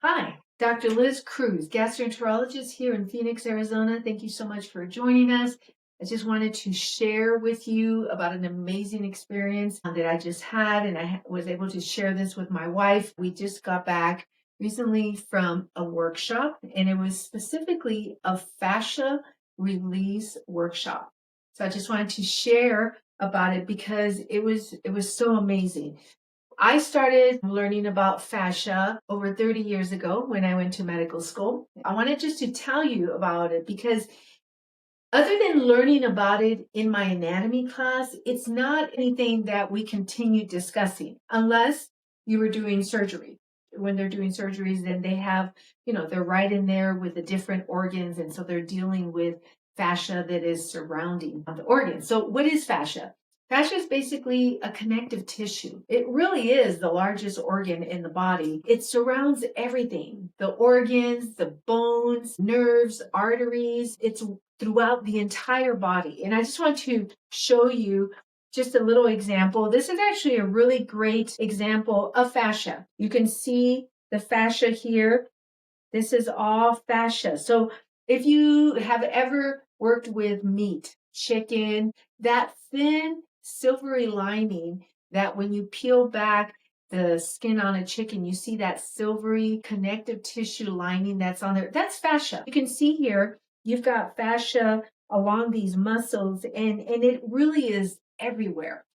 Hi, Dr. Liz Cruz, gastroenterologist here in Phoenix, Arizona. Thank you so much for joining us. I just wanted to share with you about an amazing experience that I just had, and I was able to share this with my wife. We just got back recently from a workshop, and it was specifically a fascia release workshop. So I just wanted to share about it because it was so amazing. I started learning about fascia over 30 years ago when I went to medical school. I wanted just to tell you about it because other than learning about it in my anatomy class, it's not anything that we continue discussing unless you were doing surgery. When they're doing surgeries, then they have, they're right in there with the different organs. And so they're dealing with fascia that is surrounding the organs. So, what is fascia? Fascia is basically a connective tissue. It really is the largest organ in the body. It surrounds everything, the organs, the bones, nerves, arteries. It's throughout the entire body. And I just want to show you just a little example. This is actually a really great example of fascia. You can see the fascia here. This is all fascia. So if you have ever worked with meat, chicken, that thin silvery lining that when you peel back the skin on a chicken, you see that silvery connective tissue lining that's on there. That's fascia. You can see here, you've got fascia along these muscles, and it really is everywhere.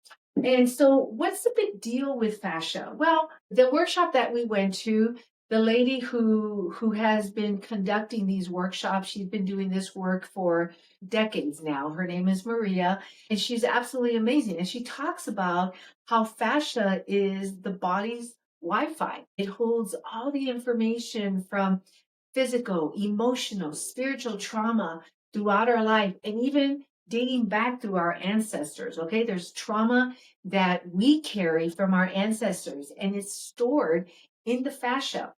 And so, what's the big deal with fascia? Well, the workshop that we went to, the lady who has been conducting these workshops, she's been doing this work for decades now. Her name is Maria, and she's absolutely amazing. And she talks about how fascia is the body's Wi-Fi. It holds all the information from physical, emotional, spiritual trauma throughout our life, and even dating back through our ancestors. Okay, there's trauma that we carry from our ancestors, and it's stored in the fascia.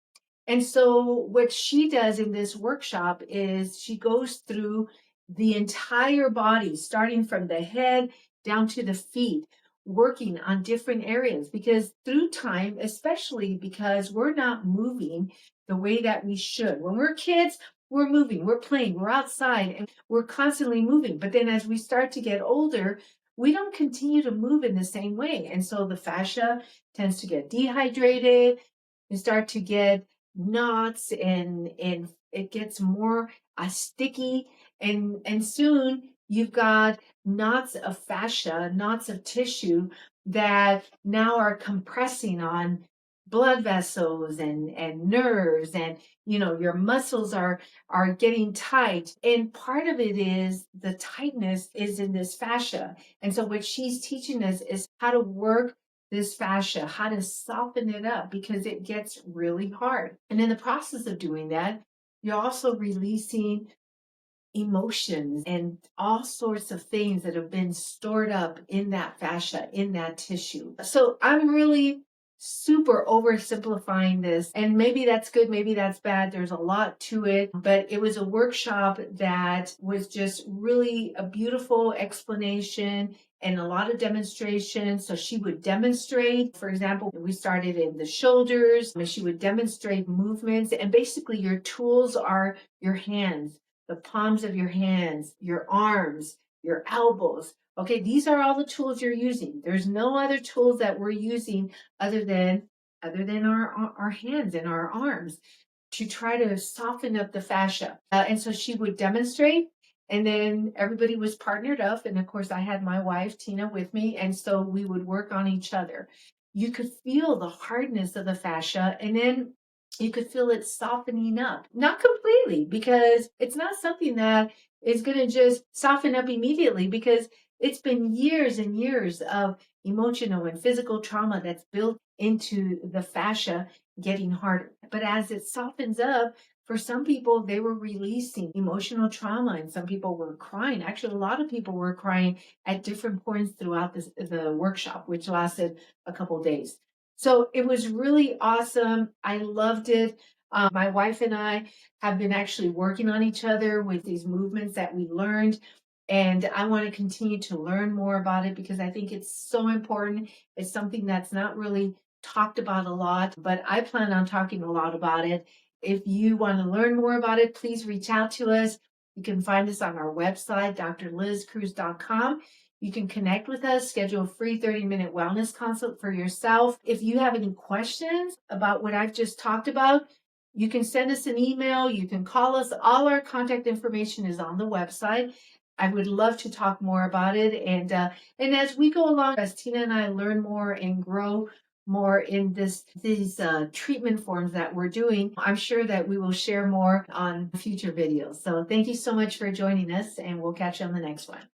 And so, what she does in this workshop is she goes through the entire body, starting from the head down to the feet, working on different areas. Because through time, especially because we're not moving the way that we should. When we're kids, we're moving, we're playing, we're outside, and we're constantly moving. But then as we start to get older, we don't continue to move in the same way. And so the fascia tends to get dehydrated, you start to get knots, and it gets more sticky, and soon you've got knots of fascia, knots of tissue that now are compressing on blood vessels and nerves, and your muscles are getting tight, and part of it is the tightness is in this fascia. And so what she's teaching us is how to work this fascia, how to soften it up because it gets really hard. And in the process of doing that, you're also releasing emotions and all sorts of things that have been stored up in that fascia, in that tissue. So I'm really super oversimplifying this, and maybe that's good, maybe that's bad. There's a lot to it, but it was a workshop that was just really a beautiful explanation and a lot of demonstration. So she would demonstrate, for example, we started in the shoulders, and she would demonstrate movements, and basically your tools are your hands, the palms of your hands, your arms, your elbows. Okay, these are all the tools you're using. There's no other tools that we're using other than our hands and our arms to try to soften up the fascia. And so she would demonstrate, and then everybody was partnered up. And of course, I had my wife, Tina, with me. And so we would work on each other. You could feel the hardness of the fascia, and then you could feel it softening up. Not completely, because it's not something that is going to just soften up immediately, because it's been years and years of emotional and physical trauma that's built into the fascia getting harder. But as it softens up, for some people, they were releasing emotional trauma, and some people were crying. Actually, a lot of people were crying at different points throughout the workshop, which lasted a couple of days. So it was really awesome. I loved it. My wife and I have been actually working on each other with these movements that we learned. And I want to continue to learn more about it because I think it's so important. It's something that's not really talked about a lot, but I plan on talking a lot about it. If you want to learn more about it, please reach out to us. You can find us on our website, drlizcruz.com. You can connect with us, schedule a free 30-minute wellness consult for yourself. If you have any questions about what I've just talked about, you can send us an email, you can call us. All our contact information is on the website. I would love to talk more about it. And as we go along, as Tina and I learn more and grow more in these treatment forms that we're doing, I'm sure that we will share more on future videos. So thank you so much for joining us, and we'll catch you on the next one.